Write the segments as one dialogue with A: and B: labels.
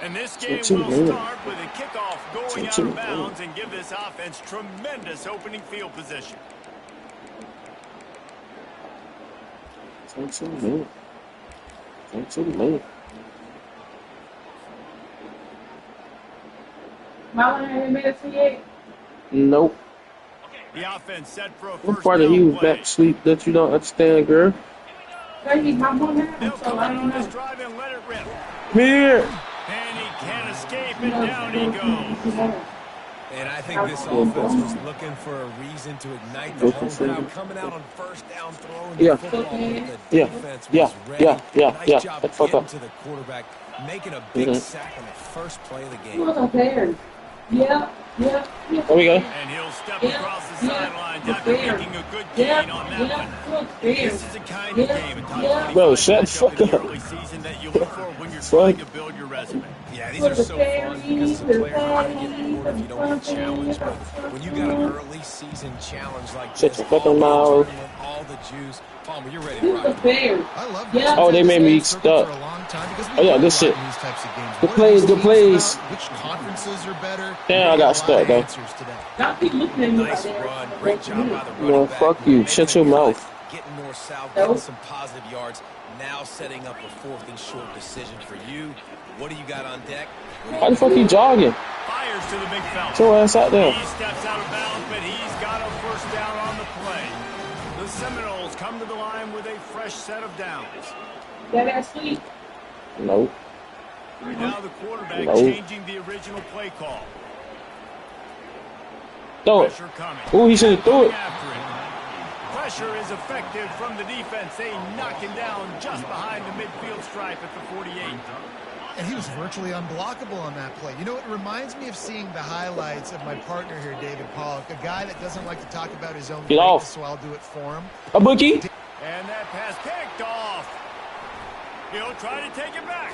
A: And this game will start with a kickoff going out of bounds and give this offense tremendous opening field position.
B: Nope.
A: The offense set for a
B: What
A: first
B: part of
A: down
B: you
A: play.
B: back sleep that you don't understand, girl?
A: They'll come out on this drive and let it rip.
B: Come here.
A: And he can't escape, and down he goes.
C: And I think this offense was looking for a reason to ignite the home crowd, coming out on first down, throwing the football. The defense was ready. Nice job getting to the quarterback, making a big sack on the first play of the game.
B: There we go.
A: And he'll step across the sidelines after making a good gain on that one. This is the kind of game in top 25
B: Bro, shut the fuck
A: in the
B: up.
A: early season that you look for when you're trying to build your resume.
C: Yeah, these are so fun because as a player, hard to get bored if you don't get challenged. But when you got an early season challenge like
B: Shut
C: this,
B: your fucking mouth.
C: all the juice, Palmer, you're ready to rock.
D: I love this.
B: Oh, they made me stuck. Oh yeah, this shit. Good plays, good plays.
D: Which conferences are better?
B: Damn, I got stuck though.
C: Nice run, great job by the running
B: No,
C: back.
B: fuck you. Shut your mouth.
C: Getting north-south, getting some positive yards. Now setting up a 4th and short decision for you. What do you got on deck?
B: Why the fuck you jogging?
A: Fires to the big fella.
B: Get your ass out there.
A: He steps out of bounds, but he's got a first down on the play. The Seminoles come to the line with a fresh set of downs.
B: Nope.
A: Now the quarterback
B: No.
A: changing the original play call.
B: Throw it.
A: Pressure coming.
B: Oh, he should have threw it.
A: After it. Pressure is effective from the defense. They knock him down just behind the midfield stripe at the 48.
D: And he was virtually unblockable on that play. You know, it reminds me of seeing the highlights of my partner here, David Pollock, a guy that doesn't like to talk about his own
B: Get off.
D: greatness, so I'll do it for him.
B: A bookie.
A: And that pass picked off. He'll try to take it back.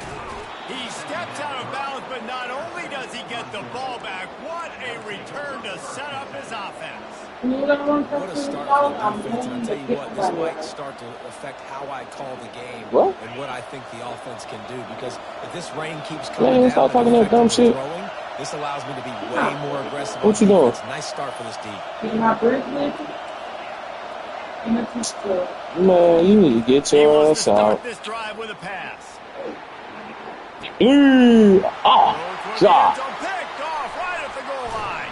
A: He steps out of bounds, but not only does he get the ball back, what a return to set up his offense.
C: What a start for the defense, and I'll tell you what, this might start to affect how I call the game
B: What?
C: and what I think the offense can do, because if this rain keeps
B: Man,
C: coming down,
B: stop talking that dumb shit.
C: throwing, this allows me to be way more aggressive.
B: What
C: on
B: you doing?
C: defense. Nice start for this D.
B: Man, you need to get
A: He
B: your
A: wants
B: ass
A: to start
B: out.
A: this drive with a pass.
B: Ooh. Ah.
A: Picked
B: God.
A: off right at the goal line.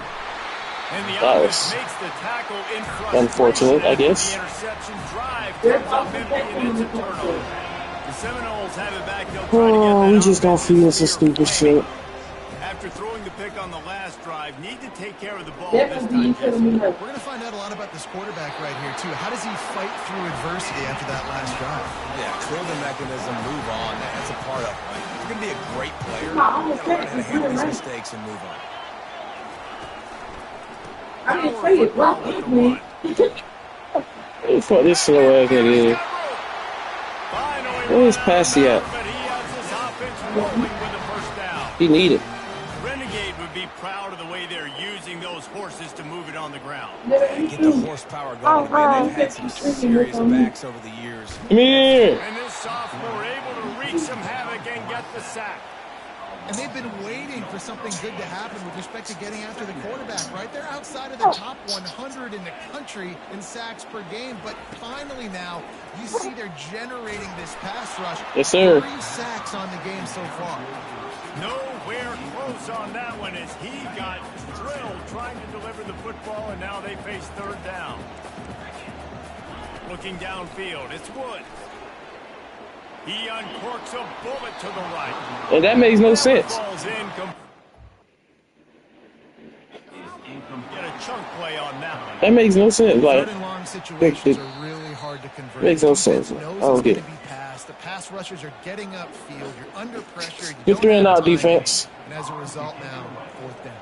A: And the
B: That
A: offense
B: was
A: makes the tackle in frustration.
B: unfortunate, I
A: after
B: guess.
A: The interception drive comes up empty and it's a turnover. The Seminoles have it back. They'll try to get
B: Oh,
A: that
B: we just don't
A: offensive
B: feel some
A: gear
B: stupid shit.
A: After throwing the pick on the last drive, need to take care of the ball this time.
D: We're going to find out a lot about this quarterback right here, too. How does he fight through adversity after that last drive?
C: Yeah, clear the mechanism, move on. That's a part of it. Right? You're going to be a great player. You got to learn how to handle these mistakes and move on.
A: I didn't say it wrong.
B: Hey, fuck this slow ass nigga is. Where's Passy at?
A: But he has this offense rolling with a first down.
B: He needed.
A: Renegade would be proud of the way they're using those horses to move it on the ground.
C: Get the horsepower going. Man, they've had some serious backs over the years.
B: Come here.
A: And this sophomore able to wreak some havoc and get the sack.
D: And they've been waiting for something good to happen with respect to getting after the quarterback, right? They're outside of the top 100 in the country in sacks per game, but finally now you see they're generating this pass rush.
B: Yes, sir.
D: 3 sacks on the game so far.
A: Nowhere close on that one as he got drilled trying to deliver the football, and now they face third down. Looking downfield, it's Woods. He uncorks a bullet to the right.
B: And that makes no sense.
A: Falls in. Get a chunk play on that one.
B: That makes no sense. Like,
D: Third and long situations are really hard to convert.
B: makes no sense.
D: Knows
B: I
D: it's
B: don't get
D: gonna
B: it.
D: be passed. The pass rushers are getting upfield. You're under pressure.
B: Good 3 and out defense.
D: And as a result now, 4th down.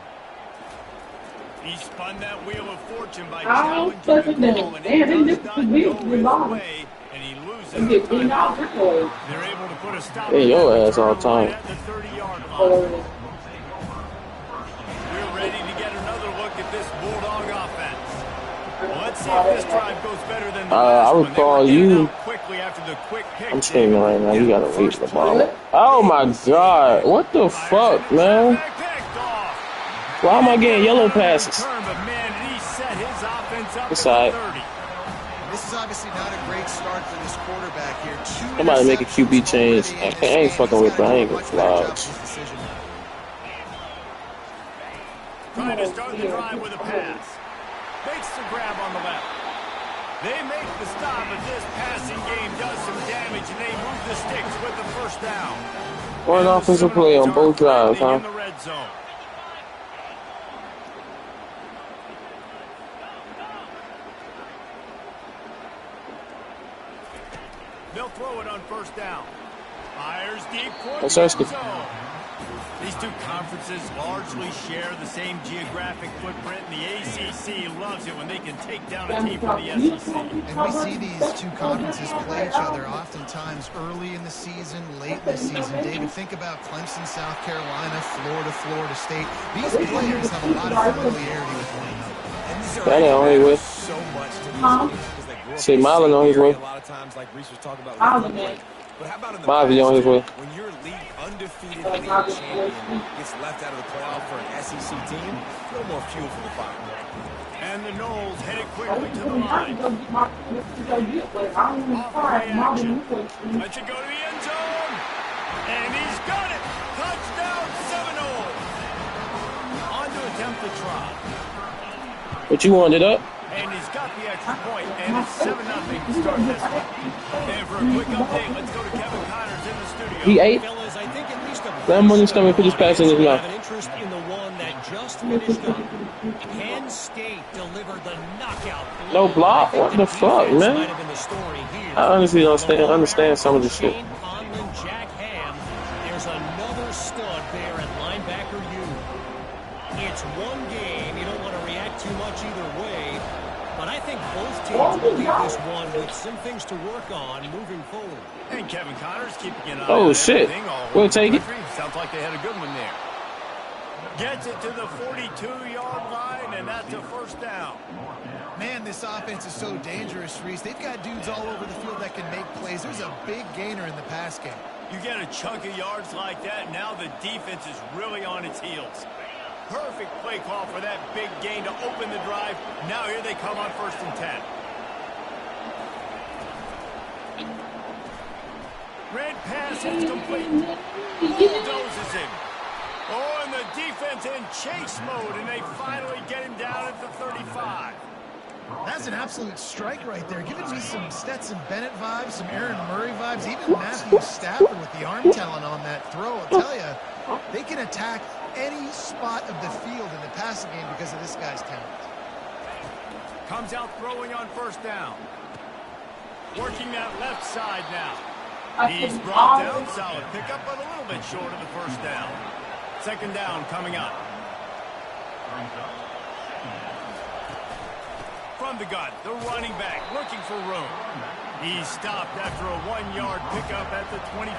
A: He spun that wheel of fortune by challenging the ball, and it does not go his way, and he loses the time. They're able to put a stop
B: Hey, your ass all the time.
A: at the 30-yard line. We're ready to get another look at this Bulldog offense. Let's Let's see if this drive goes better than the
B: I
A: last
B: would
A: one.
B: call you.
A: Quickly after the quick pick.
B: I'm screaming right now. You gotta wait for the ball. Oh my God! What the fuck, man? Why am I getting yellow passes? It's alright.
D: This is obviously not a great start for this quarterback here.
B: Somebody make a QB change. I ain't fucking with it. I ain't gonna fly.
A: Trying to start the drive with a pass. Makes the grab on the left. They make the stop, but this passing game does some damage, and they move the sticks with the first down.
B: One offensive play on both drives, huh?
A: In the red zone. They'll throw it on first down. Fires deep for the end zone. These two conferences largely share the same geographic footprint, and the ACC loves it when they can take down a team from the SEC.
D: And we see these two conferences play each other oftentimes early in the season, late in the season. David, think about Clemson, South Carolina, Florida, Florida State. These players have a lot of familiarity with one another.
B: That ain't on his way.
C: So much to these games because they grew up
B: See, Marlon on his way.
C: a lot of times, like Reese was talking about. But how about in the
B: Marlon on his way.
C: when your undefeated league champion gets left out of the playoff for an SEC team, no more fuel for the fire.
A: And the Knowles headed quickly to the line. Off-play action. Let you go to the end zone. And he's got it. Touchdown Seminoles. On to attempt the try.
B: What you wanted up?
A: And he's got the extra point, and it's 7-0 to start this one. And for a quick update, let's go to Kevin Connors in the studio.
B: He ate.
E: Fellas, I think at least
B: Let him on his stomach, put his pass in his mouth.
E: an interest in the one that just finished up. Penn State delivered the knockout.
B: No block? What the fuck, man?
E: Might have been the story here.
B: I honestly don't understand some of this shit.
E: Conlon, Jack Ham. There's another stud there at linebacker U. It's one game. You don't want to react too much either way. But I think both teams will leave this one with some things to work on moving forward.
A: And Kevin Connors keeping an eye
B: Oh,
A: on
B: shit.
A: everything all
B: We'll
A: over
B: take
A: the
B: it.
A: country. Sounds like they had a good one there. Gets it to the 42-yard line, and that's a first down.
D: Man, this offense is so dangerous, Reese. They've got dudes all over the field that can make plays. There's a big gainer in the pass game.
A: You get a chunk of yards like that, now the defense is really on its heels. Perfect play call for that big gain to open the drive. Now here they come on 1st and 10. Red pass is complete. Bulldozes him. Oh, and the defense in chase mode, and they finally get him down at the 35.
D: That's an absolute strike right there. Giving me some Stetson Bennett vibes, some Aaron Murray vibes, even Matthew Stafford with the arm talent on that throw. I'll tell you, they can attack any spot of the field in the passing game because of this guy's talent.
A: Comes out throwing on 1st down. Working that left side now. He's brought down, solid pickup, but a little bit short of the 1st down. 2nd down coming up. From the gun, the running back looking for room. He's stopped after a 1-yard pickup at the 25.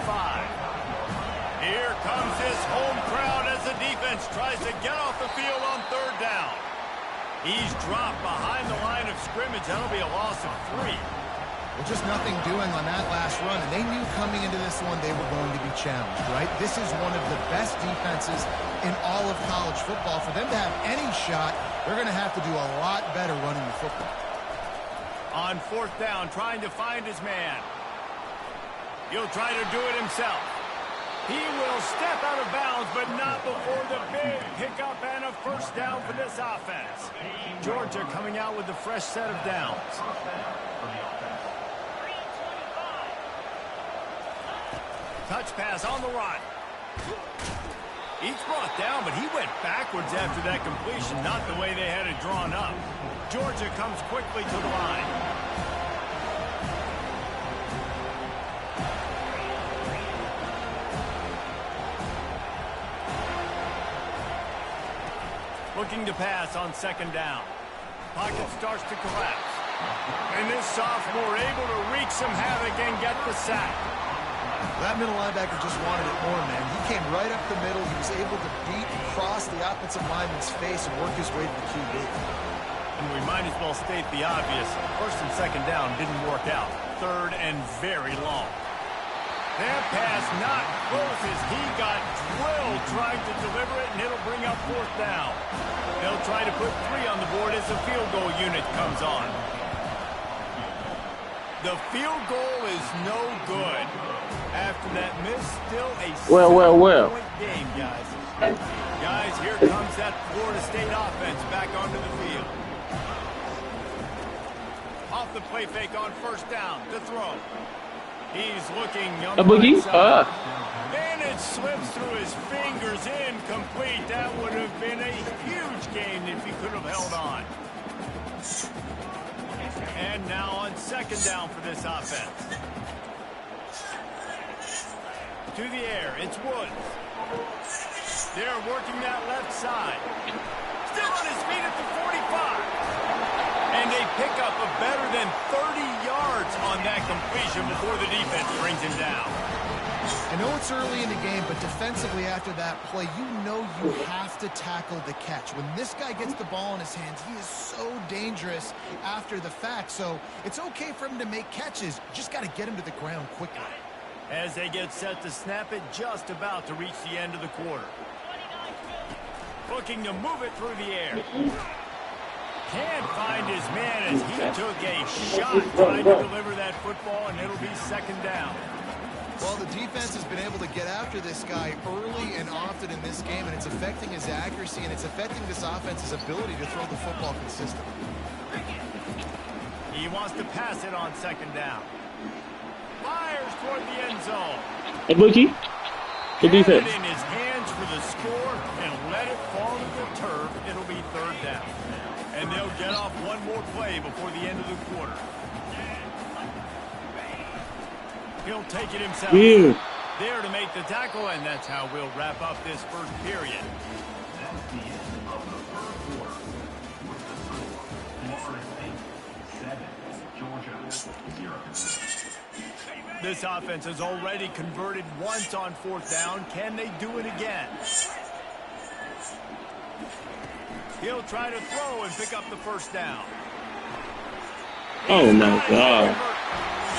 A: Here comes his home crowd as the defense tries to get off the field on 3rd down. He's dropped behind the line of scrimmage. That'll be a loss of 3.
D: Well, just nothing doing on that last run, and they knew coming into this one they were going to be challenged, right? This is one of the best defenses in all of college football. For them to have any shot, they're going to have to do a lot better running the football.
A: On 4th down, trying to find his man. He'll try to do it himself. He will step out of bounds, but not before the big pickup and a 1st down for this offense. Georgia coming out with a fresh set of downs. Touch pass on the run. He's brought down, but he went backwards after that completion, not the way they had it drawn up. Georgia comes quickly to the line. Looking to pass on 2nd down. Pocket starts to collapse. And this sophomore able to wreak some havoc and get the sack.
D: That middle linebacker just wanted it more, man. He came right up the middle. He was able to beat and cross the offensive lineman's face and work his way to the QB.
A: And we might as well state the obvious. First and second down didn't work out. Third and very long. That pass not close as he got drilled trying to deliver it, and it'll bring up fourth down. They'll try to put 3 on the board as the field goal unit comes on. The field goal is no good. After that miss, still a 7-point game, guys. Guys, here comes that Florida State offense back onto the field. Off the play fake on first down to throw. He's looking on the right side. And it slips through his fingers, incomplete. That would have been a huge gain if he could have held on. And now on second down for this offense. To the air, it's Woods. They're working that left side. Still on his feet at the 45. And they pick up a better than 30 yards on that completion before the defense brings him down.
D: I know it's early in the game, but defensively after that play, you know you have to tackle the catch. When this guy gets the ball in his hands, he is so dangerous after the fact. So it's okay for him to make catches. Just got to get him to the ground quickly.
A: As they get set to snap it, just about to reach the end of the quarter. Looking to move it through the air. Can't find his man as he took a shot trying to deliver that football, and it'll be second down.
D: Well, the defense has been able to get after this guy early and often in this game, and it's affecting his accuracy, and it's affecting this offense's ability to throw the football consistently.
A: He wants to pass it on second down. Fires toward the end zone.
B: Hey, Bookie. Good defense.
A: Had it in his hands for the score and let it fall to the turf. It'll be third down. And they'll get off one more play before the end of the quarter. He'll take it himself.
B: Yeah.
A: There to make the tackle, and that's how we'll wrap up this first period. This offense has already converted once on fourth down. Can they do it again? He'll try to throw and pick up the first down.
B: Oh, my God.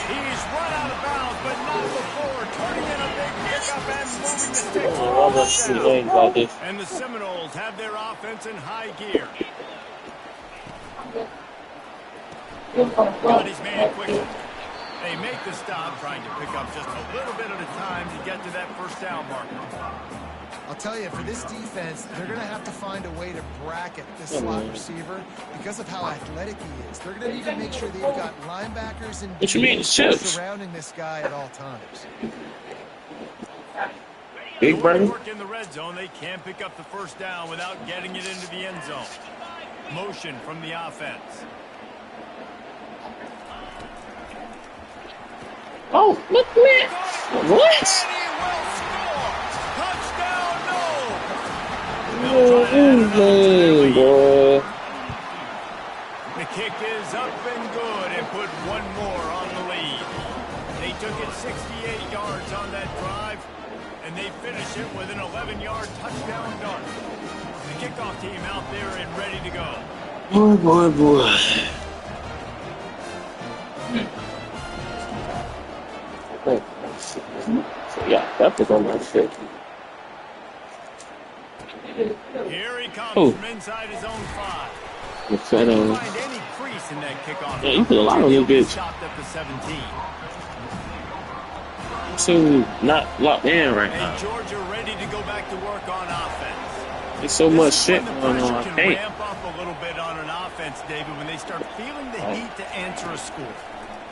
A: He's run out of bounds, but not before. Turning in a big pickup and moving the sticks. And the Seminoles have their offense in high gear. Got his man quickly. They make the stop, trying to pick up just a little bit at a time to get to that first down marker.
D: I'll tell you, for this defense, they're going to have to find a way to bracket this slot receiver because of how athletic he is. They're going to need to make sure they've got linebackers and defense surrounding this guy at all times.
B: Big Bird.
A: Work in the red zone. They can't pick up the first down without getting it into the end zone. Motion from the offense.
B: Oh, look at that. What? Boy.
A: The kick is up and good and put one more on the lead. They took it 68 yards on that drive, and they finish it with an 11-yard touchdown dart. The kickoff team out there and ready to go.
B: Boy, boy, boy. So, yeah, that was on my shit.
A: Here he comes from inside his own 5.
B: Looks like,
A: find any crease in that kickoff.
B: Yeah, you put a lot on this bitch.
A: Chopped up to 17.
B: So not locked in right now.
A: And Georgia ready to go back to work on offense.
B: There's so much shit going on. I
A: can
B: can't.
A: ramp up a little bit on an offense, David, when they start feeling the heat to answer a score.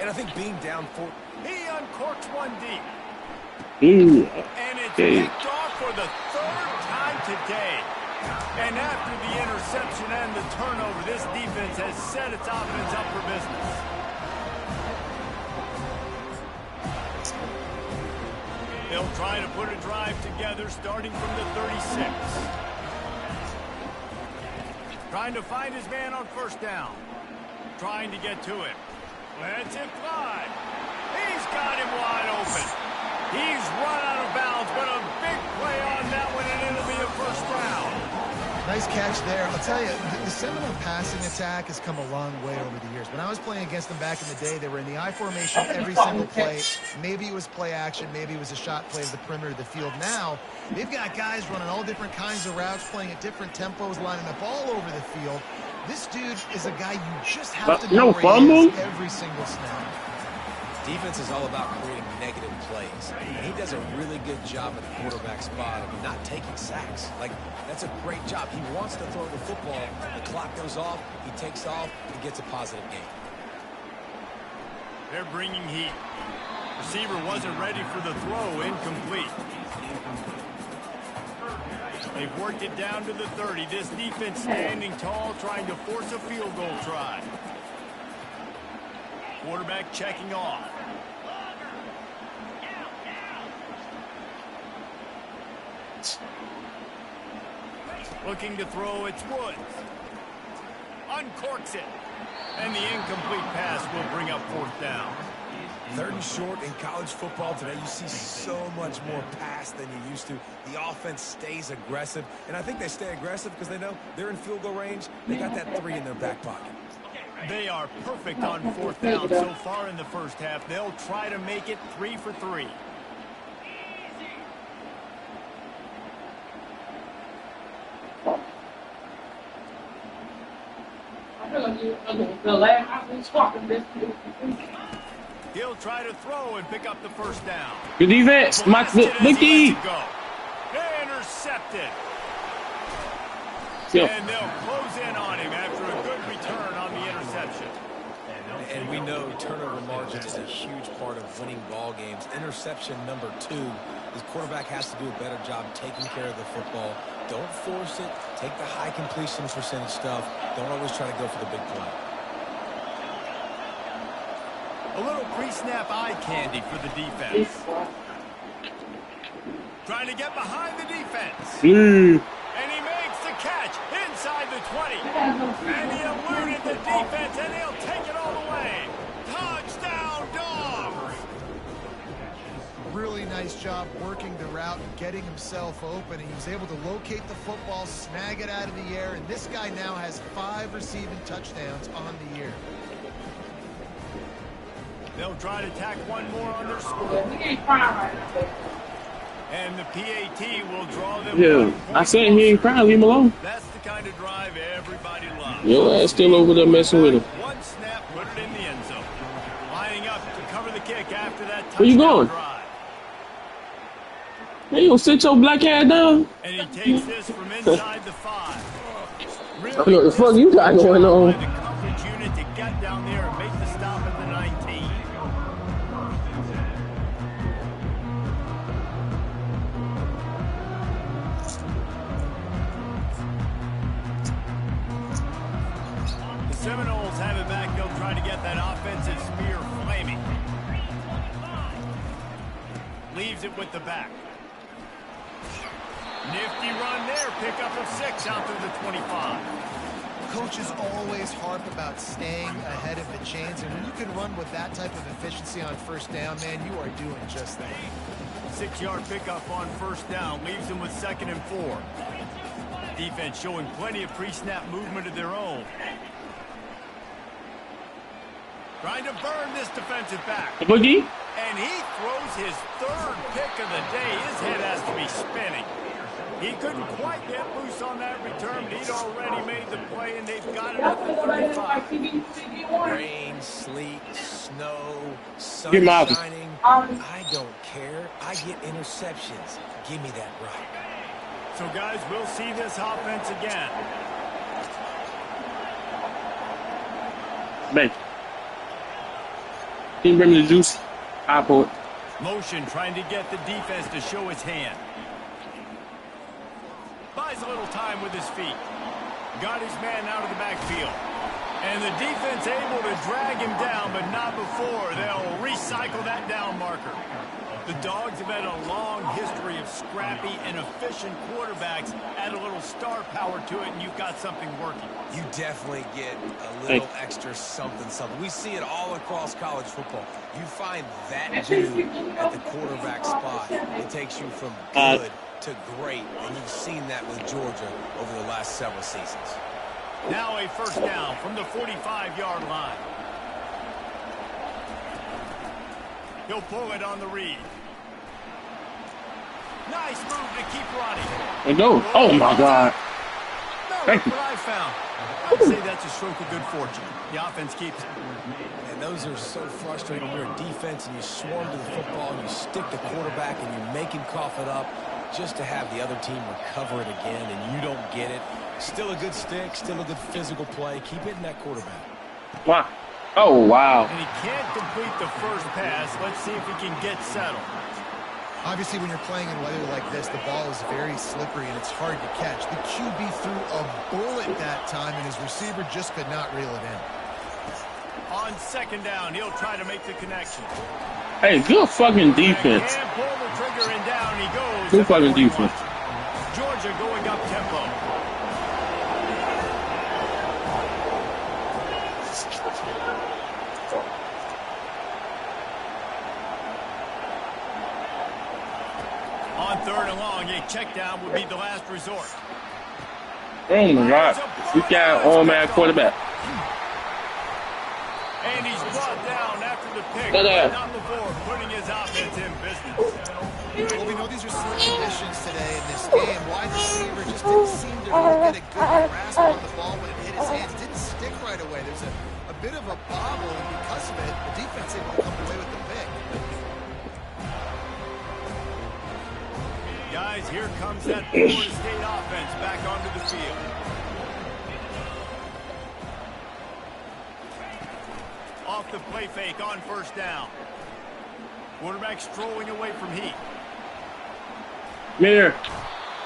A: And I think being down 4, he uncorks one deep.
B: Ooh.
A: And it's picked off for the 3rd time today. And after the interception and the turnover, this defense has set its offense up for business. They'll try to put a drive together starting from the 36. Trying to find his man on first down. Trying to get to him. Lets it fly. He's got him wide open. He's run out of bounds, but a big play on that one, and it'll be a first down.
D: Nice catch there. I'll tell you, the Seminole passing attack has come a long way over the years. When I was playing against them back in the day, they were in the I formation every single play. Maybe it was play action. Maybe it was a shot play of the perimeter of the field. Now, they've got guys running all different kinds of routes, playing at different tempos, lining up all over the field. This dude is a guy you just have to know where he is every single snap.
C: Defense is all about creating negative plays, and he does a really good job at the quarterback spot of not taking sacks. Like, that's a great job. He wants to throw the football. The clock goes off. He takes off. He gets a positive gain.
A: They're bringing heat. Receiver wasn't ready for the throw. Incomplete. They've worked it down to the 30. This defense standing tall, trying to force a field goal try. Quarterback checking off. Looking to throw, it's Woods. Uncorks it. And the incomplete pass will bring up 4th down.
C: 3rd and short in college football today. You see so much more pass than you used to. The offense stays aggressive. And I think they stay aggressive because they know they're in field goal range. They got that 3 in their back pocket.
A: They are perfect on 4th down so far in the first half. They'll try to make it 3 for 3. He'll try to throw and pick up the 1st down.
B: Good defense, Mickey.
A: Intercepted.
B: Yeah.
A: And they'll close in on him after a good return on the interception.
C: And we know turnover margin is a huge part of winning ball games. Interception number 2. His quarterback has to do a better job taking care of the football. Don't force it. Take the high completion percentage stuff. Don't always try to go for the big play.
A: A little pre-snap eye candy for the defense. Trying to get behind the defense. And he makes the catch inside the 20. And he eluded the defense, and he'll take it all the way. Touchdown, Dogs!
D: Really nice job working the route and getting himself open. He was able to locate the football, snag it out of the air, and this guy now has 5 receiving touchdowns on the year.
A: They'll try to tack one more on their score. And the PAT will draw them.
B: Yeah, I said he ain't crying. Leave him alone.
A: That's the kind of drive everybody loves.
B: Your ass still over there messing with him.
A: One snap, put it in the end zone. Lining up to cover the kick after that touchdown.
B: Where you going?
A: Drive.
B: Hey, you gonna sit your black ass down?
A: And he takes this from inside the 5. Really
B: I don't know what the fuck you got going on.
A: The coverage unit to get down there and make the stop at the 19. Seminoles have it back. They'll try to get that offensive spear flaming. Leaves it with the back. Nifty run there. Pickup of 6 out through the 25.
D: Coaches always harp about staying ahead of the chains, and when you can run with that type of efficiency on 1st down, man, you are doing just that.
A: 6-yard pickup on 1st down. Leaves them with 2nd and 4. Defense showing plenty of pre-snap movement of their own. Trying to burn this defensive back.
B: Boogie.
A: And he throws his 3rd pick of the day. His head has to be spinning. He couldn't quite get loose on that return, but he'd already made the play, and they've got it at the 35.
C: Rain, sleet, snow, sun
B: Get out.
C: shining. I don't care. I get interceptions. Give me that right.
A: So, guys, we'll see this offense again.
B: Man. Can you bring me the juice? I'll pour it.
A: Motion trying to get the defense to show his hand. Buys a little time with his feet. Got his man out of the backfield. And the defense able to drag him down, but not before. They'll recycle that down marker. The Dogs have had a long history of scrappy and efficient quarterbacks. Add a little star power to it, and you've got something working.
C: You definitely get a little extra something. We see it all across college football. You find that dude at the quarterback spot. It takes you from good to great, and you've seen that with Georgia over the last several seasons.
A: Now a first down from the 45-yard line. He'll pull it on the read. Nice move to keep running.
B: And go. Oh, my God.
A: Thank you. What I found. I'd say that's a stroke of good fortune. The offense keeps it.
C: And those are so frustrating. You're a defense, and you swarm to the football, and you stick the quarterback, and you make him cough it up just to have the other team recover it again, and you don't get it. Still a good stick, still a good physical play. Keep hitting that quarterback.
B: Wow. Oh, wow.
A: And he can't complete the first pass. Let's see if he can get settled.
D: Obviously, when you're playing in weather like this, the ball is very slippery and it's hard to catch. The QB threw a bullet that time, and his receiver just could not reel it in.
A: On second down, he'll try to make the connection.
B: Hey, good fucking defense.
A: Can't pull the trigger, and down he goes.
B: Good fucking defense.
A: Georgia going up tempo. On third and long, a check down would be the last resort.
B: Oh my God. We got all-man quarterback.
A: And he's brought down after the pick,
B: Go there.
A: but not before putting his offense in business.
D: Well, we know these are slick conditions today in this game. Wide receiver just didn't seem to get a good grasp on the ball when it hit his hands. Didn't stick right away. There's a bit of a bobble, and because of it, the defense able to come away with the pick.
A: Guys, here comes that Florida State offense back onto the field. Off the play fake on first down. Quarterback strolling away from heat.
B: Here.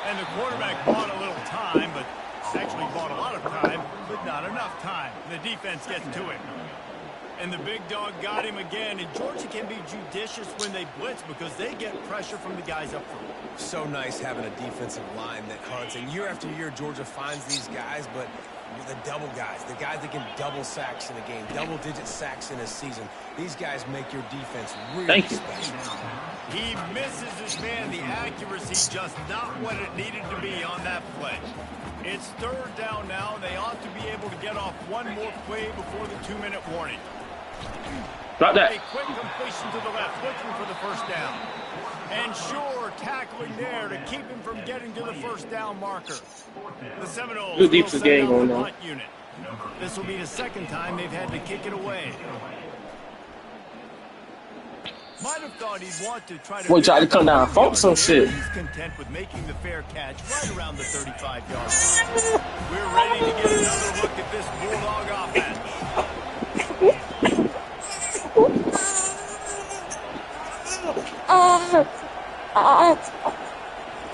A: And the quarterback bought a little time, but actually bought a lot of time, but not enough time. The defense gets to him. And the big dog got him again. And Georgia can be judicious when they blitz because they get pressure from the guys up front.
C: So nice having a defensive line that hunts. And year after year, Georgia finds these guys, but the double guys, the guys that can double sacks in a game, double-digit sacks in a season. These guys make your defense really special.
A: He misses his man. The accuracy just not what it needed to be on that play. It's third down now. They ought to be able to get off one more play before the 2-minute warning.
B: Got that.
A: A quick completion to the left, looking for the first down. And sure, tackling there to keep him from getting to the first down marker. The Seminoles
B: Good
A: will
B: deep
A: send
B: game
A: out
B: going
A: the
B: on.
A: punt unit. This will be the second time they've had to kick it away. Might have thought he'd want to try to...
B: Boy, tried to come down and funk some shit.
A: He's content with making the fair catch right around the 35-yard line. We're ready to get another look at this Bulldog offense.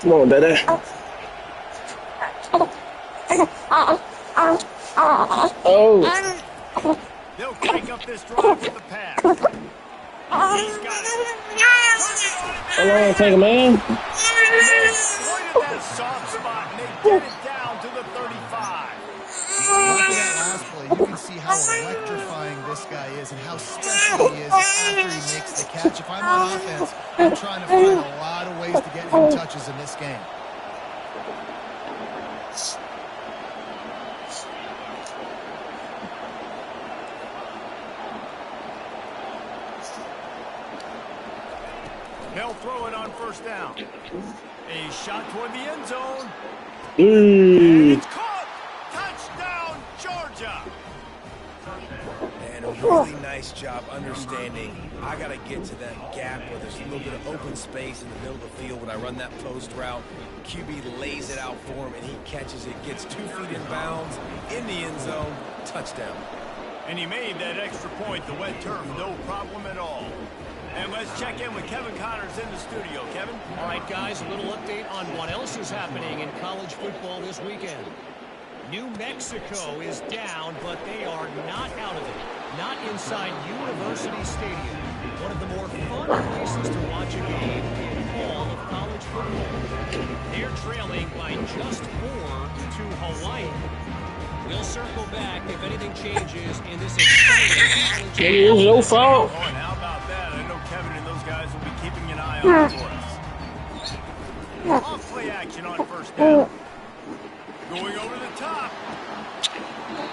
B: Come on, Daddy. Oh.
A: They'll crank up this drive with the pass. He's got it.
B: How long it take, man?
A: They exploited that soft spot, and they get it down to the 35.
D: After that last play, you can see how electrifying this guy is and how special he is after he makes the catch. If I'm on offense, I'm trying to find a lot of ways to get him touches in this game.
A: They'll throw it on first down. A shot toward the end zone. And it's caught. Touchdown, Georgia.
C: And a really nice job understanding I got to get to that gap where there's a little bit of open space in the middle of the field when I run that post route. QB lays it out for him, and he catches it, gets 2 feet in bounds, in the end zone, touchdown.
A: And he made that extra point, the wet turf, no problem at all. And let's check in with Kevin Connors in the studio. Kevin?
E: All right, guys, a little update on what else is happening in college football this weekend. New Mexico is down, but they are not out of it. Not inside University Stadium. One of the more fun places to watch a game in all of college football. They're trailing by just 4 to Hawaii. We'll circle back if anything changes in this exciting college game.
B: It was your fault.
A: Oh, and how about that? I know Kevin and those guys will be keeping an eye on it for us. Off interception on first down. Going over the top.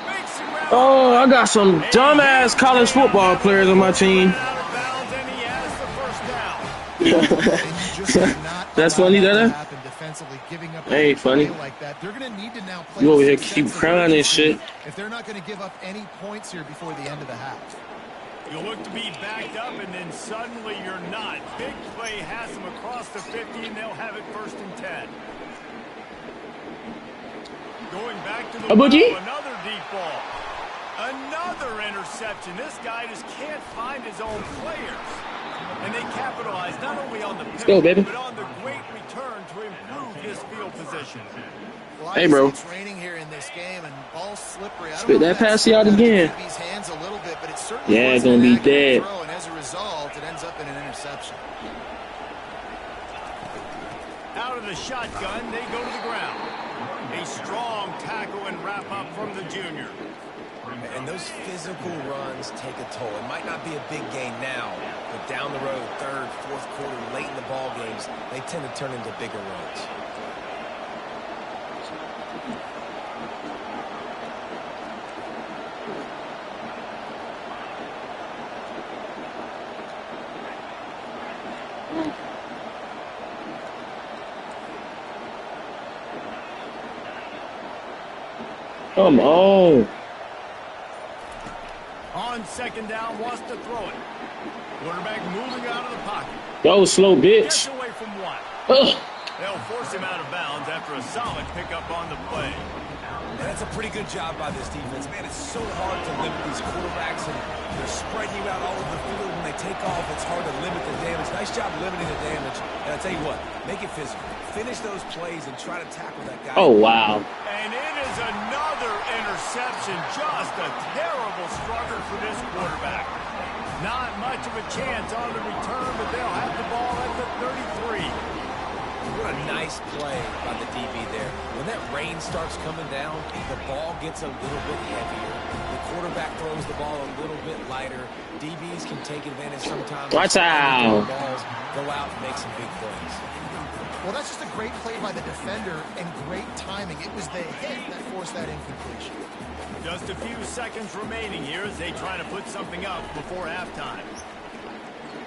A: Makes him round.
B: Oh, I got some dumbass college football players on my team. That's funny, that ain't funny. You over here keep crying and shit.
D: If they're not going to give up any points here before the end of the half.
A: You look to be backed up, and then suddenly you're not. Big play has them across the 50, and they'll have it 1st and 10. Going back to the ball, another deep ball. Another interception. This guy just can't find his own players. And they capitalize not only on the penalty, but on the great return to improve his field position.
D: Well,
B: hey, bro.
D: It's raining here in this game, and ball's slippery.
B: Spit that pass out again.
D: Hands a little bit, but it's
B: yeah, it's going to be dead.
D: Throw, and as a result, it ends up in an interception.
A: Out of the shotgun, they go to the ground. A strong tackle and wrap up from the junior.
C: And those physical runs take a toll. It might not be a big gain now, but down the road, 3rd, 4th quarter, late in the ball games, they tend to turn into bigger runs.
B: Come on.
A: On 2nd down, wants to throw it. Quarterback moving out of the pocket.
B: Go slow, bitch.
A: Gets away from 1. They'll force him out of bounds after a solid pickup on the play.
C: And that's a pretty good job by this defense. Man, it's so hard to limit these quarterbacks, and they're spreading you out all over the field. When they take off, it's hard to limit the damage. Nice job limiting the damage. And I tell you what, make it physical. Finish those plays and try to tackle that guy.
B: Oh, wow.
A: And it is another interception. Just a terrible struggle for this quarterback. Not much of a chance on the return, but they'll have the ball at the 33.
C: What a nice play by the DB there. When that rain starts coming down, the ball gets a little bit heavier. The quarterback throws the ball a little bit lighter. DBs can take advantage sometimes.
B: Watch out.
C: Balls, go out and make some big plays.
D: Well, that's just a great play by the defender and great timing. It was the hit that forced that incompletion.
A: Just a few seconds remaining here as they try to put something up before halftime.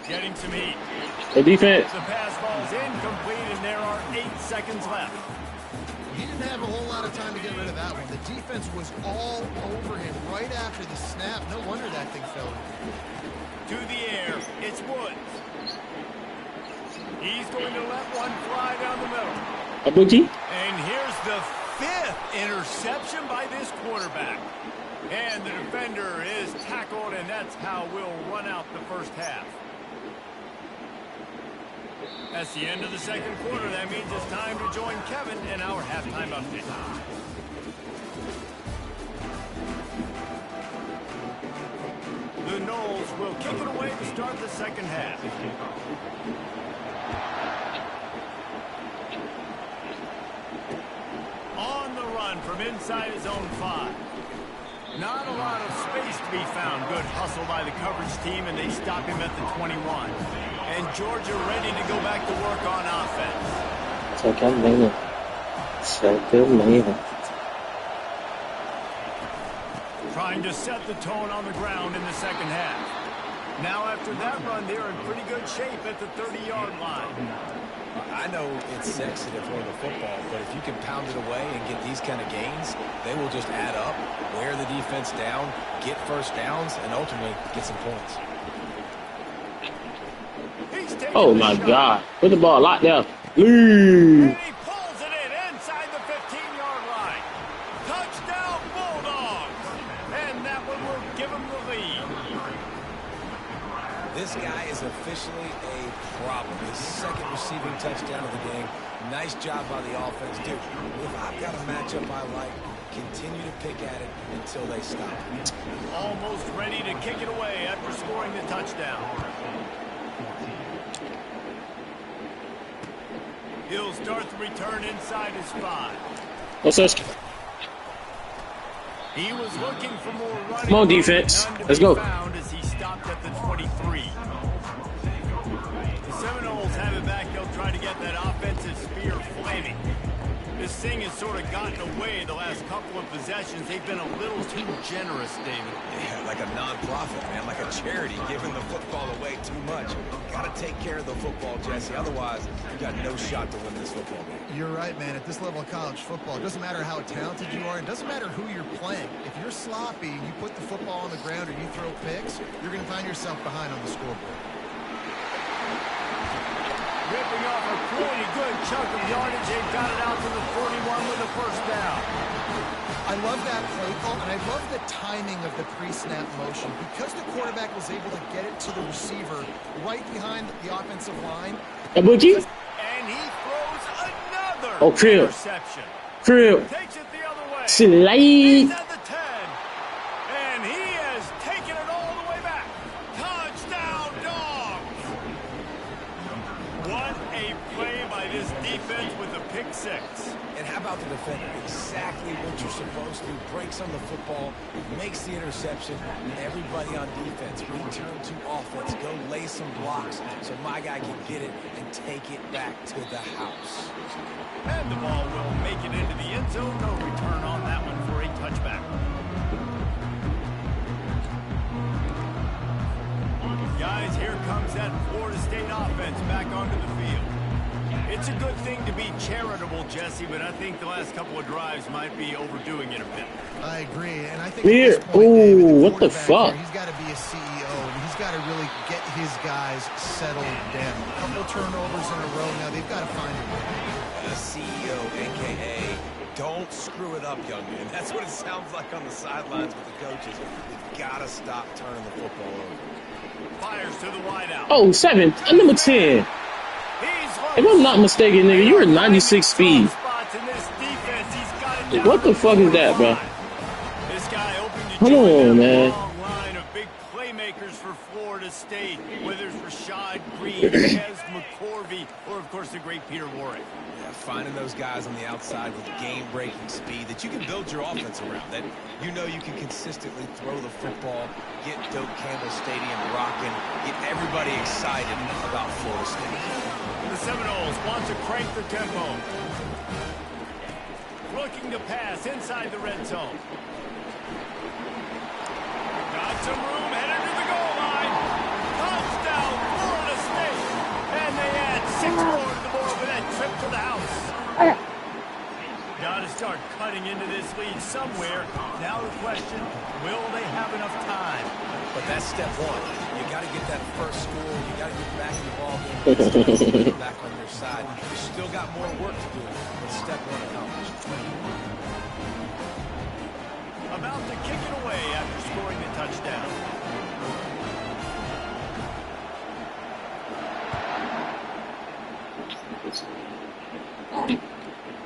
A: Getting some heat.
B: The defense.
A: The pass ball's incomplete, and there are 8 seconds left.
D: He didn't have a whole lot of time to get rid of that one. The defense was all over him right after the snap. No wonder that thing fell in.
A: To the air, it's Woods. He's going to let one fly down the middle.
B: A boogie.
A: And here's the 5th interception by this quarterback. And the defender is tackled, and that's how we'll run out the first half. That's the end of the 2nd quarter. That means it's time to join Kevin in our halftime update. The Noles will kick it away to start the 2nd half. On the run from inside his own 5. Not a lot of space to be found. Good hustle by the coverage team, and they stop him at the 21. And Georgia ready to go back to work on offense. Trying to set the tone on the ground in the 2nd half. Now after that run, they're in pretty good shape at the 30-yard line.
C: I know it's sexy to throw the football, but if you can pound it away and get these kind of gains, they will just add up, wear the defense down, get first downs, and ultimately get some points.
B: Oh, my God. Put the ball locked down.
A: And he pulls it in inside the 15-yard line. Touchdown, Bulldogs. And that one will give them the lead.
C: This guy is officially a problem. His 2nd receiving touchdown of the game. Nice job by the offense. Dude, if I've got a matchup I like, continue to pick at it until they stop.
A: Almost ready to kick it away after scoring the touchdown. He'll start the return inside his 5.
B: What's this?
A: He was looking for more running.
B: Come on, defense. Let's go.
A: As he stopped at the 23. The Seminoles have it back. They'll try to get that offensive spear flaming. This thing has sort of gotten away the last couple of possessions. They've been a little too generous, David.
C: Yeah, like a non-profit, man, like a charity, giving the football away too much. Got to take care of the football, Jesse. Otherwise, you got no shot to win this football game.
D: You're right, man. At this level of college football, it doesn't matter how talented you are. It doesn't matter who you're playing. If you're sloppy and you put the football on the ground or you throw picks, you're going to find yourself behind on the scoreboard.
A: Ripping off a pretty good chunk of yardage. They've got it out to the 41 with a first down.
D: I love that play call, and I love the timing of the pre-snap motion. Because the quarterback was able to get it to the receiver right behind the offensive line.
A: And he throws another interception.
B: Crib.
A: Takes it the other way.
B: Slide.
A: He's at the 10. And he has taken it all the way back. Touchdown, Dogs. What a play by this defense with a pick six.
C: And how about the defender? Exactly what you're supposed to. Breaks on the football, makes the interception, and everybody on defense return to offense. Go lay some blocks so my guy can get it and take it back to the house.
A: And the ball will make it into the end zone. No return on that one for a touchback. Guys, here comes that Florida State offense back onto the field. It's a good thing to be charitable, Jesse, but I think the last couple of drives might be overdoing it a bit.
D: I agree, and I think
B: Here.
D: at this point, David, the
B: What the fuck?
D: He's got to be a CEO, and he's got to really get his guys settled down. A couple turnovers in a row now. They've got to find a way.
C: A CEO, a.k.a. don't screw it up, young man. That's what it sounds like on the sidelines with the coaches. We've got to stop turning the football over.
A: Fires to the wideout.
B: Oh, 7. Number 10. If I'm not mistaken, nigga, you're at 96 speed. What the fuck is that, bro?
A: This guy opened to
B: Hold on, man.
A: long line of big playmakers for Florida State, whether it's Rashad Green, Kes McCorvey, or of course the great Peter Warrick.
C: Yeah, finding those guys on the outside with game-breaking speed that you can build your offense around, that you know you can consistently throw the football, get Doak Campbell Stadium rocking, get everybody excited about Florida State.
A: The Seminoles want to crank the tempo. Looking to pass inside the red zone. Got some room, headed to the goal line. Touchdown, Florida State. And they add 6 more to the board with that trip to the house. Got to start cutting into this lead somewhere. Now the question, will they have enough time?
C: But that's step one. You got to get that first score. You got to get back in the ball game. Get back on your side. You still got more work to do, but step one accomplished.
A: About to kick it away after scoring the touchdown.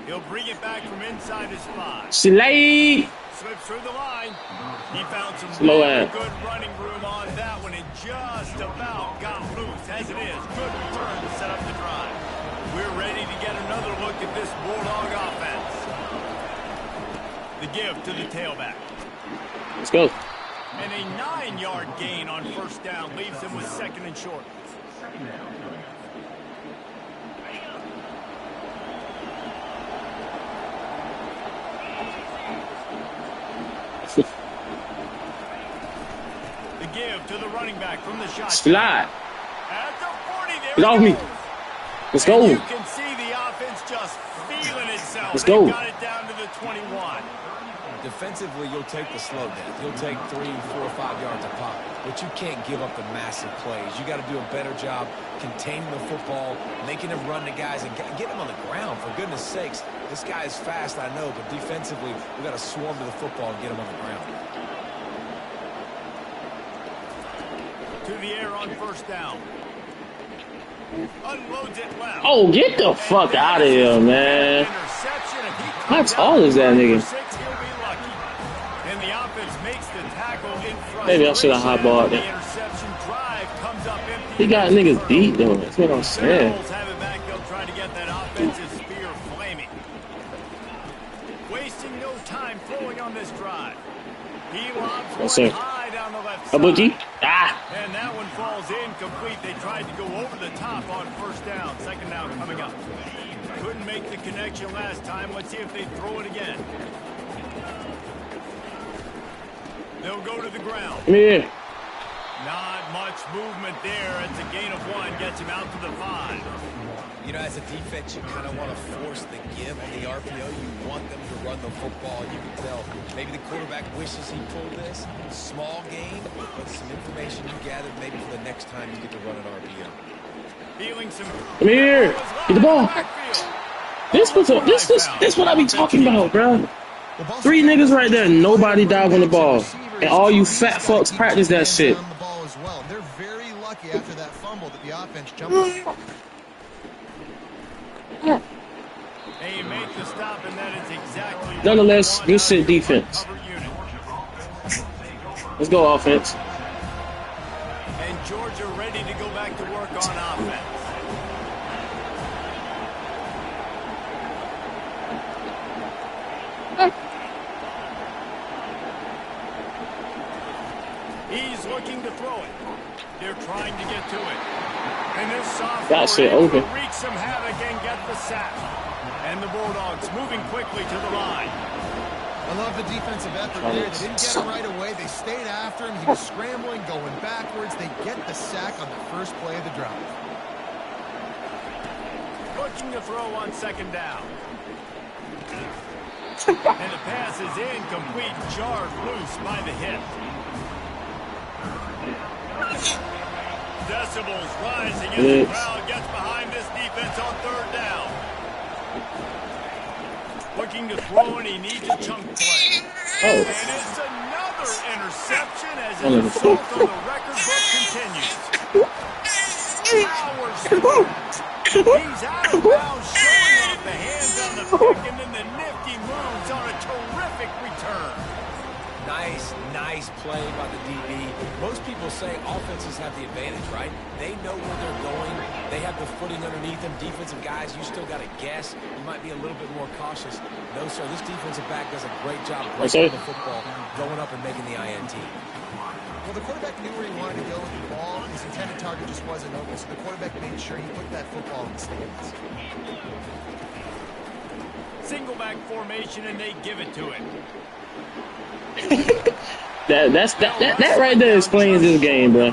A: He'll bring it back from inside his 5.
B: Slide.
A: Slips through the line. He found some
B: Slow
A: good running room on that one and just about got loose. As it is, good return to set up the drive. We're ready to get another look at this Bulldog offense. The give to the tailback.
B: Let's go.
A: And a 9-yard gain on first down leaves him with 2nd and short. The give to the running back from the shot.
B: Slide.
A: At the 40, there
B: Get off me. Let's go.
A: And you can see the offense just feeling itself.
B: Let's go.
A: They got it down to the 21.
C: Defensively, you'll take the slow down. You'll take 3, 4, 5 yards a pop, but you can't give up the massive plays. You got to do a better job containing the football, making them run the guys, and get them on the ground. For goodness sakes, this guy is fast, I know, but defensively, we got to swarm to the football and get him on the ground.
A: To the air on first down. Unloads it left.
B: Oh, get the fuck out of here, man. How tall is that nigga?
A: And the offense makes the tackle in front.
B: Maybe I should have highballed
A: The
B: that.
A: interception drive comes up empty.
B: He got niggas beat, though. That's what I'm saying.
A: Seminoles have it back. They'll try to get that offensive spear flaming. Wasting no time throwing on this drive. He lobs
B: Yes,
A: one
B: sir.
A: high down the left
B: A bookie.
A: side.
B: Ah.
A: And that one falls incomplete. They tried to go over the top on first down. Second down coming up. Couldn't make the connection last time. Let's see if they throw it again. They'll go to the ground.
B: Yeah.
A: Not much movement there. It's a gain of 1. Gets him out to the 5.
C: You know, as a defense, you kind of want to force the give on the RPO. You want them to run the football. You can tell maybe the quarterback wishes he pulled this. Small gain, but some information you gathered maybe for the next time you get to run an RPO.
A: Feeling some...
B: Come here. Get the ball. This what I be talking about, bro. 3 niggas right there. Nobody dive on the ball. And all you fat fucks practice that shit.
D: They're very lucky after that fumble that the offense jumped.
A: They make the stop, and that is exactly
B: Nonetheless, good shit defense. Let's go offense.
A: And Georgia ready to go back to work on offense. He's looking to throw it. They're trying to get to it. And this sophomore
B: that shit open.
A: wreak some havoc and get the sack. And the Bulldogs moving quickly to the line.
D: I love the defensive effort there. They didn't get him right away. They stayed after him. He was scrambling, going backwards. They get the sack on the first play of the drive.
A: Looking to throw on second down. And the pass is incomplete, jarred loose by the hip. Decibels rising as the crowd gets behind this defense on third down. Looking to throw, and he needs a chunk play. And it's another interception as his assault on the record book continues. Powers through. He's out of bounds, showing off the hands on the pick, and then the nifty moves on a terrific return.
C: Nice play by the DB. Most people say offenses have the advantage, right? They know where they're going. They have the footing underneath them. Defensive guys, you still got to guess. You might be a little bit more cautious. No, sir, this defensive back does a great job breaking the football, going up and making the INT.
D: Well, the quarterback knew where he wanted to go with the ball. His intended target just wasn't open, so the quarterback made sure he put that football in the stands.
A: Single back formation, and they give it to him.
B: that right there explains this game, bro.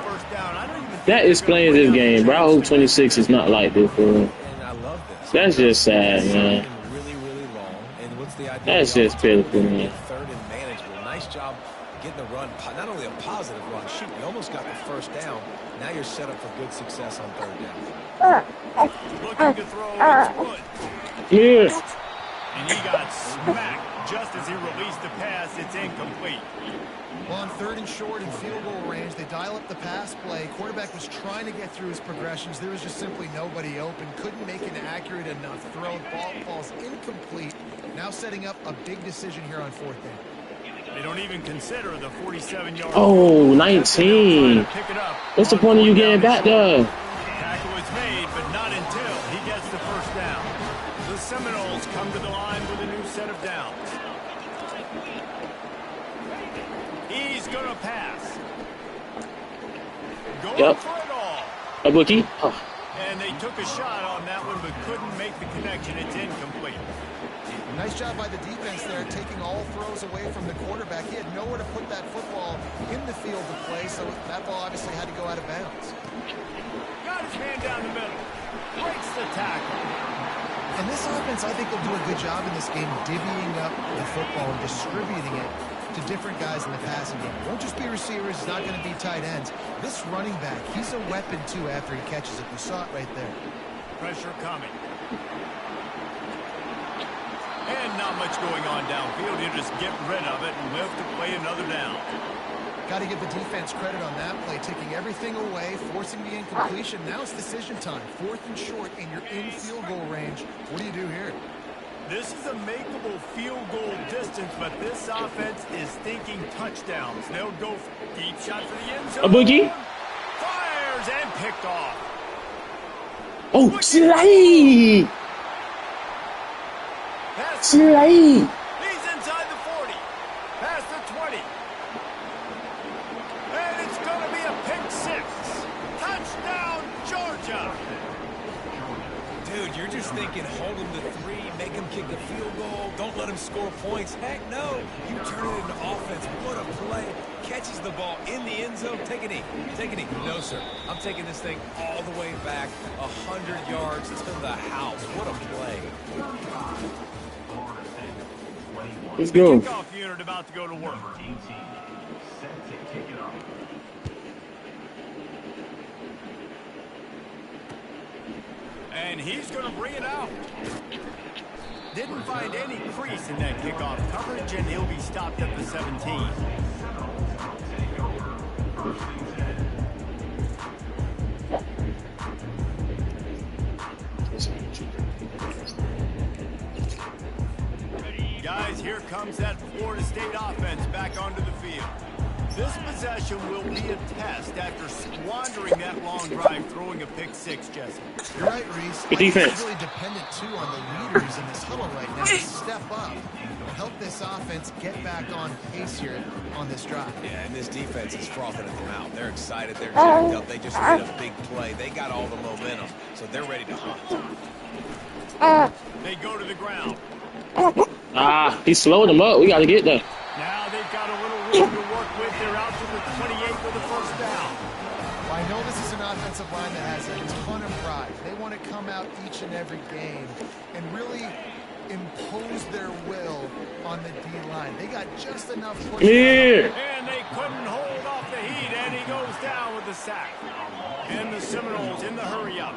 B: That explains this game, bro. I hope 26 is not like this, bro.
C: And I love this.
B: That's just sad, man.
C: Really long. And what's the idea?
B: That's just pitiful, man.
C: Third and manageable. Nice job getting the run. Not only a positive run. Shoot, you almost got the first down. Now you're set up for good success on third down.
A: Looking to throw, it's Wood.
B: Yeah.
A: And he got smacked just as he released the pass. It's incomplete.
D: Well, on third and short and field goal range, they dial up the pass play. Quarterback was trying to get through his progressions. There was just simply nobody open. Couldn't make an accurate enough throw. Ball falls incomplete. Now setting up a big decision here on fourth down.
A: They don't even consider the 47-yard.
B: Oh, 19. What's the point of you getting back there?
A: Tackle is made, but not until he gets the first down. The Seminoles come to the line with a new set of downs. He's going to pass. Going for it all.
B: A bookie. Oh.
A: And they took a shot on that one, but couldn't make the connection. It's incomplete.
D: Nice job by the defense there, taking all throws away from the quarterback. He had nowhere to put that football in the field to play, so that ball obviously had to go out of bounds.
A: Got his man down the middle. Breaks the tackle.
D: And this offense, I think, will do a good job in this game divvying up the football and distributing it to different guys in the passing game. It won't just be receivers. It's not going to be tight ends. This running back, he's a weapon, too, after he catches it. You saw it right there.
A: Pressure coming. And not much going on downfield. You just get rid of it and live to play another down.
D: Got to give the defense credit on that play, taking everything away, forcing the incompletion. Now it's decision time. Fourth and short, and you're in field goal range. What do you do here?
A: This is a makeable field goal distance, but this offense is thinking touchdowns. They'll go deep shot for the end zone.
B: A boogie.
A: Fires and picked off.
B: Oh, slide. Slide.
A: He's inside the 40. Past the 20. And
C: you're just thinking hold him to 3, make him kick a field goal, don't let him score points. Heck no, you turn it into offense. What a play. Catches the ball in the end zone. Take a knee. Take a knee. No, sir. I'm taking this thing all the way back 100 yards to the house. What a play.
B: Let's go.
A: Kickoff unit about to go to work. And he's going to bring it out. Didn't find any crease in that kickoff coverage, and he'll be stopped at the 17. Guys, here comes that Florida State offense back onto the field. This possession will be a test after squandering that long drive, throwing a pick-6, Jesse.
D: You're right, Reese.
B: Good defense.
D: Really dependent, too, on the leaders in this huddle right now to step up and help this offense get back on pace here on this drive.
C: Yeah, and this defense is frothing at the mouth. They're excited. They're jacked up. They just made a big play. They got all the momentum, so they're ready to hunt.
A: They go to the ground.
B: Ah, he slowed him up. We got to get there.
A: Now they've got a little room to work with. They're out to the 28 with the first down.
D: Well, I know this is an offensive line that has a ton of pride. They want to come out each and every game and really impose their will on the D-line. They got just enough push.
B: Yeah.
A: And they couldn't hold off the heat, and he goes down with the sack. And the Seminoles in the hurry-up.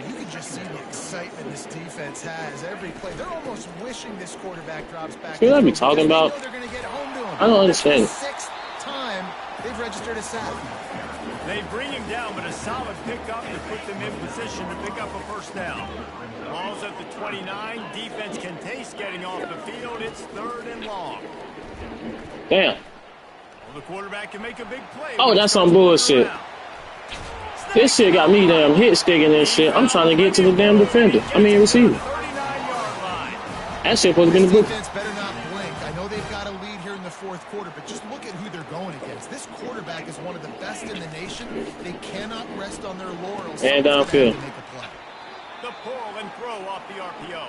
D: You can just see the excitement this defense has every play. They're almost wishing this quarterback drops back.
B: What are we talking about?
D: They're going to get home to him.
B: I don't understand.
D: That's the 6th time they've registered a sack.
A: They bring him down, but a solid pickup to put them in position to pick up a first down. Ball's at the 29. Defense can taste getting off the field. It's 3rd and long.
B: Damn.
A: Well, the quarterback can make a big play.
B: Oh, that's some bullshit. This shit got me damn hit sticking and shit. I'm trying to get to the damn defender. I mean receiver.
A: 39-yard line.
B: That shit supposed to be in the book.
D: Defense better not blink. I know they've got a lead here in the 4th quarter, but just look at who they're going against. This quarterback is one of the best in the nation. They cannot rest on their laurels.
B: And downfield.
A: The pull and throw off the RPO.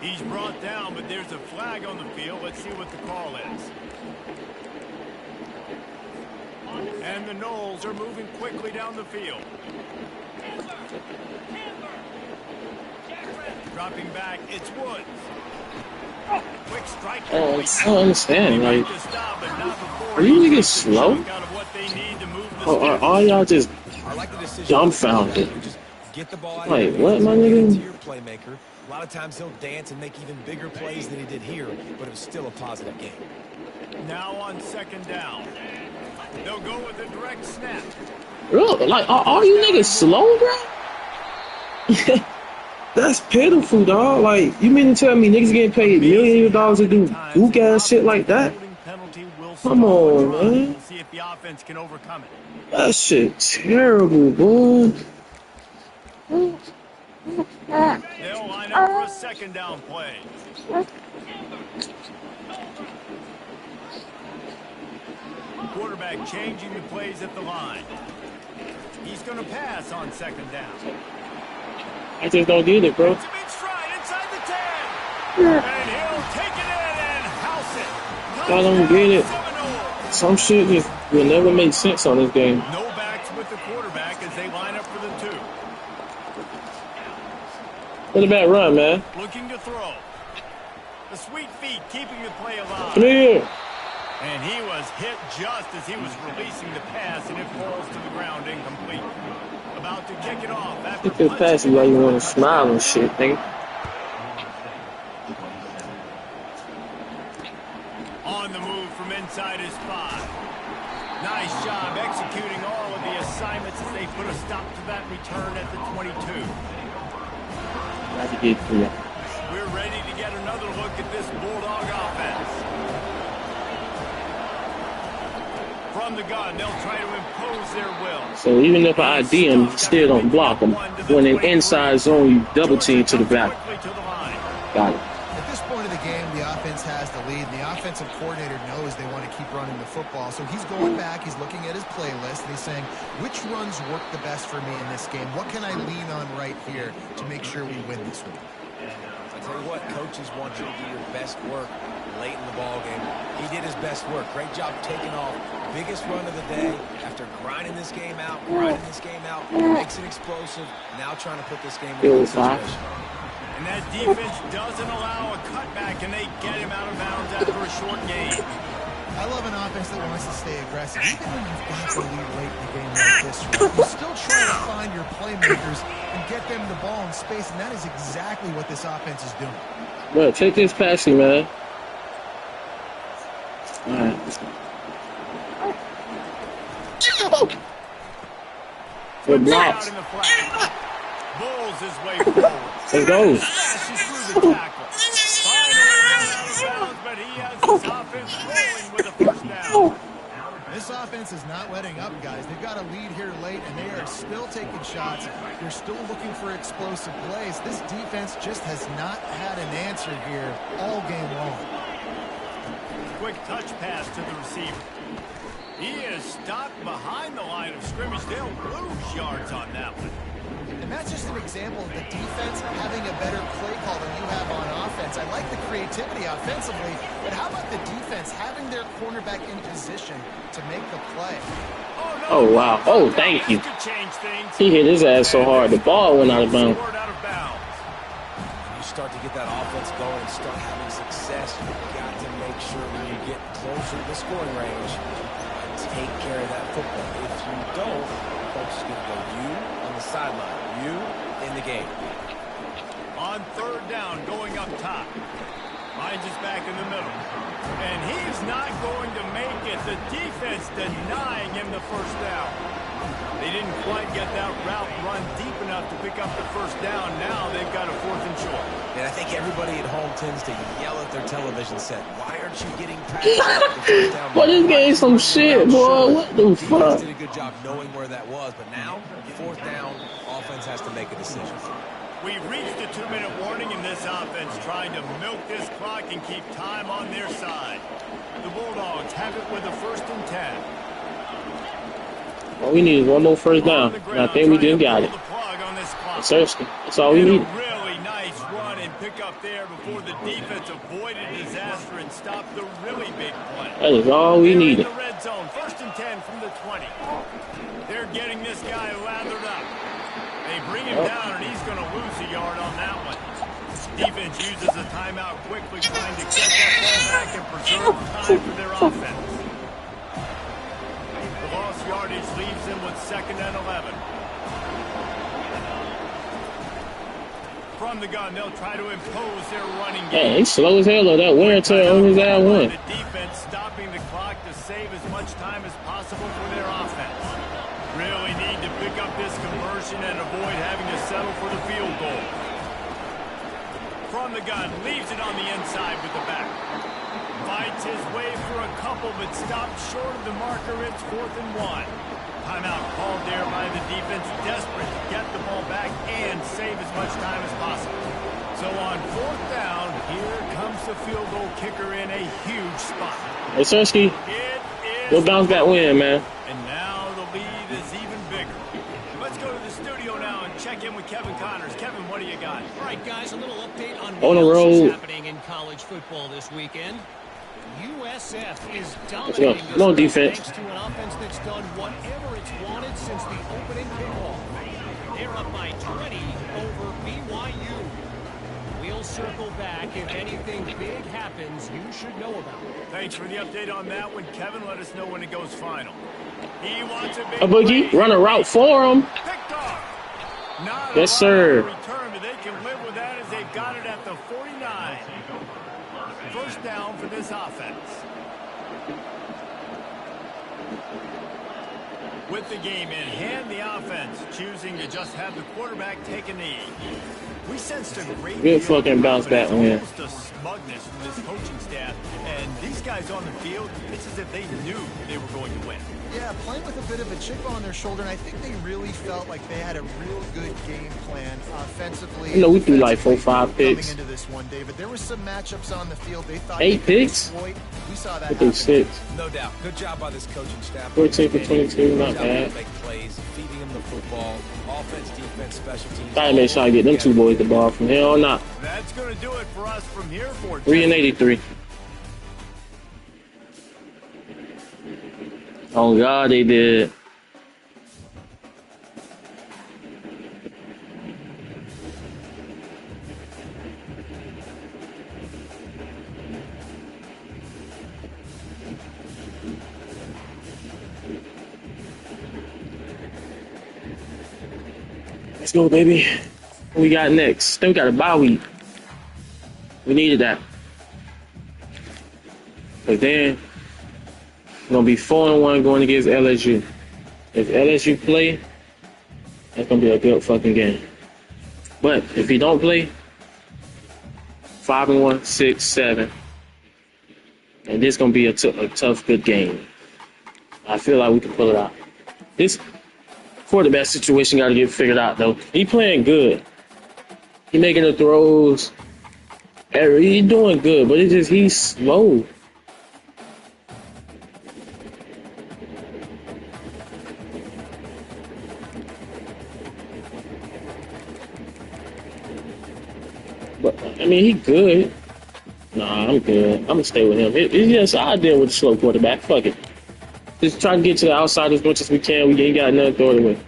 A: He's brought down, but there's a flag on the field. Let's see what the call is. And the Noles are moving quickly down the field. Dropping back, it's Woods. Quick strike.
B: I don't understand. Like, are you niggas slow? Or are all y'all just dumbfounded?
C: Get the ball out
B: like, what, my nigga?
C: Your playmaker. A lot of times he'll dance and make even bigger plays than he did here, but it was still a positive game.
A: Now on 2nd down. They'll go with a direct snap.
B: Really? Like, are you niggas slow, bro? That's pitiful, dog. Like, you mean to tell me niggas getting paid millions of dollars to do gook ass shit like that? Come on, man.
A: We'll see if the offense can overcome it.
B: That shit terrible, boy.
A: They'll line up for a 2nd down play. Quarterback changing the plays at the line. He's going to pass on 2nd down.
B: I just don't get it, bro.
A: It's a big stride inside the 10. And he'll take it in and house it.
B: I don't get it. Some shit just will never make sense on this game.
A: No backs with the quarterback as they line up for the 2.
B: What a bad run, man.
A: Looking to throw. The sweet feet keeping the play alive.
B: Come here.
A: And he was hit just as he was releasing the pass, and it falls to the ground incomplete. About to kick it off.
B: If it's passing, why you want to smile and shit, nigga.
A: On the move from inside his 5. Nice job executing all of the assignments as they put a stop to that return at the 22.
B: Got to get through.
A: We're ready to get another look at this Bulldog offense. From the gun, they'll try to impose their will.
B: So even if I ID him, you still don't block him. When in inside zone, you double team to the back. Got it.
D: At this point of the game, the offense has the lead. The offensive coordinator knows they want to keep running the football. So he's going back, he's looking at his playlist, and he's saying, which runs work the best for me in this game? What can I lean on right here to make sure we win this week?
C: I tell you what, coaches want you to do your best work late in the ball game. He did his best work. Great job taking off. Biggest run of the day after grinding this game out, makes it explosive. Now trying to put this game in a situation.
A: And that defense doesn't allow a cutback, and they get him out of bounds after a short gain.
D: I love an offense that wants to stay aggressive. Even when you've got the lead late in the game like this, you still try to find your playmakers and get them the ball in space, and that is exactly what this offense is doing.
B: Bro, take this passing, man. All right. Good blocks.
A: Bulls his way forward.
B: It goes.
A: Smashes through the tackle. Finally run out of bounds, but he has his offense rolling with a first down.
D: This offense is not letting up, guys. They've got a lead here late, and they are still taking shots. They're still looking for explosive plays. This defense just has not had an answer here all game long.
A: Quick touch pass to the receiver. He is stopped behind the line of scrimmage. They'll lose yards on that one.
D: And that's just an example of the defense having a better play call than you have on offense. I like the creativity offensively, but how about the defense having their cornerback in position to make the play?
B: Oh, wow. Oh, thank you. He hit his ass so hard, the ball went out of bounds.
C: You start to get that offense going and start having success, you've got to make sure when you get closer to the scoring range, take care of that football. If you don't, folks are going to go you on the sideline, you in the game.
A: On third down, going up top. Finds us back in the middle. And he's not going to make it. The defense denying him the first down. They didn't quite get that route run deep enough to pick up the first down. Now they've got a 4th and short.
C: And I think everybody at home tends to yell at their television set, why aren't you getting past the first down?
B: Boy, this game some shit, boy. What the fuck?
C: Did a good job knowing where that was, but now, 4th down, offense has to make a decision.
A: We've reached a 2-minute warning in this offense, trying to milk this clock and keep time on their side. The Bulldogs have it with a 1st and 10.
B: All we need is one more first down, and I think we just got it. Seriously, that's all we need.
A: Really nice run and pick up there before the defense avoided disaster and stopped the really big play.
B: That is all we needed.
A: In the red zone, 1st and 10 from the 20. They're getting this guy lathered up. They bring him down, and he's going to lose a yard on that one. Defense uses a timeout quickly, trying to get that ball back and preserve time for their offense. The lost yardage leaves them with 2nd and 11. From the gun, they'll try to impose their running game.
B: Yeah, he's slow as hell, though. That wear and tear on his ass one.
A: The defense stopping the clock to save as much time as possible for their offense. Really need to pick up this conversion and avoid having to settle for the field goal. From the gun, leaves it on the inside with the back. Fights his way for a couple, but stopped short of the marker. It's 4th and 1. Timeout called there by the defense, desperate to get the ball back and save as much time as possible. So on 4th down, here comes the field goal kicker in a huge spot.
B: Hey, Sersky, we'll bounce back win, man.
A: And now the lead is even bigger. Let's go to the studio now and check in with Kevin Connors. Kevin, what do you got?
E: All right, guys, a little update on
B: On
E: what
B: the
E: else is
B: road.
E: happening in college football this weekend. USF is
B: Let's go.
E: dominating
B: Come on,
E: this
B: defense.
E: thanks to an offense that's done whatever it's wanted since the opening kickoff. They're up by 20 over BYU. We'll circle back. If anything big happens, you should know about it.
A: Thanks for the update on that one. Kevin, let us know when it goes final. He wants a big
B: A boogie,
A: play.
B: run a route for him.
A: Picked off. Not
B: Yes,
A: a
B: sir.
A: return, but they can live with that as they've got it at the 49. 1st down for this offense. With the game in hand, the offense choosing to just have the quarterback take a knee. We sensed a great
B: good fucking bounce back win.
A: Almost a smugness from this coaching staff, and these guys on the field, it's as if they knew they were going to win.
D: Yeah, playing with a bit of a chip on their shoulder, and I think they really felt like they had a real good game plan offensively.
B: You know, we threw like 4 or 5 picks.
D: Coming into this one, David, there were some matchups on the field they thought
B: 8 picks.
D: We saw that.
B: I think 6.
C: No doubt. Good job by this coaching staff.
B: 14 for 22, not bad.
C: Make plays, feeding them the football, offense, defense, special teams.
B: Gotta make sure I get them 2 boys the ball from here on out.
A: That's going to do it for us from here for
B: 3 and 83. Oh God, they did. Let's go, baby. What we got next? Then we got a bye week. We needed that. But then we're gonna be 4-1 going against LSU. If LSU play, that's gonna be a good fucking game. But if he don't play, 5-1, 6, 7, and this gonna be a tough, good game. I feel like we can pull it out. This quarterback situation got to get figured out though. He playing good. He making the throws. He doing good, but it's just he's slow. But I mean, he good. Nah, I'm good. I'm gonna stay with him. It's just I deal with the slow quarterback. Fuck it. Just try to get to the outside as much as we can. We ain't got nothing to throw it away.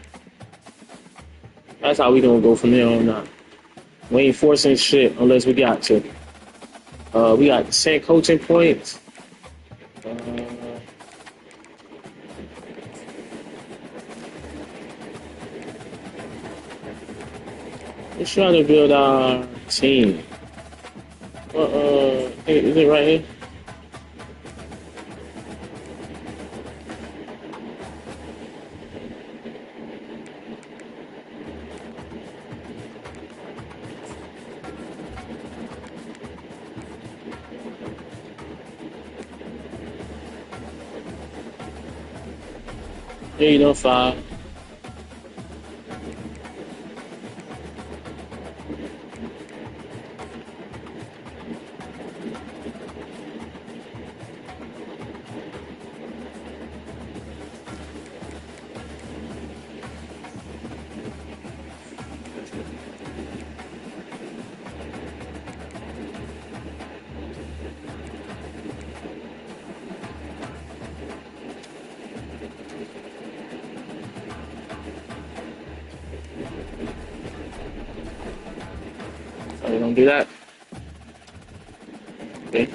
B: That's how we gonna go from there on out. We ain't forcing shit unless we got to. We got the same coaching points. Let's try to build our team. Is it right here? There you go, 5. So we're gonna do that. Okay.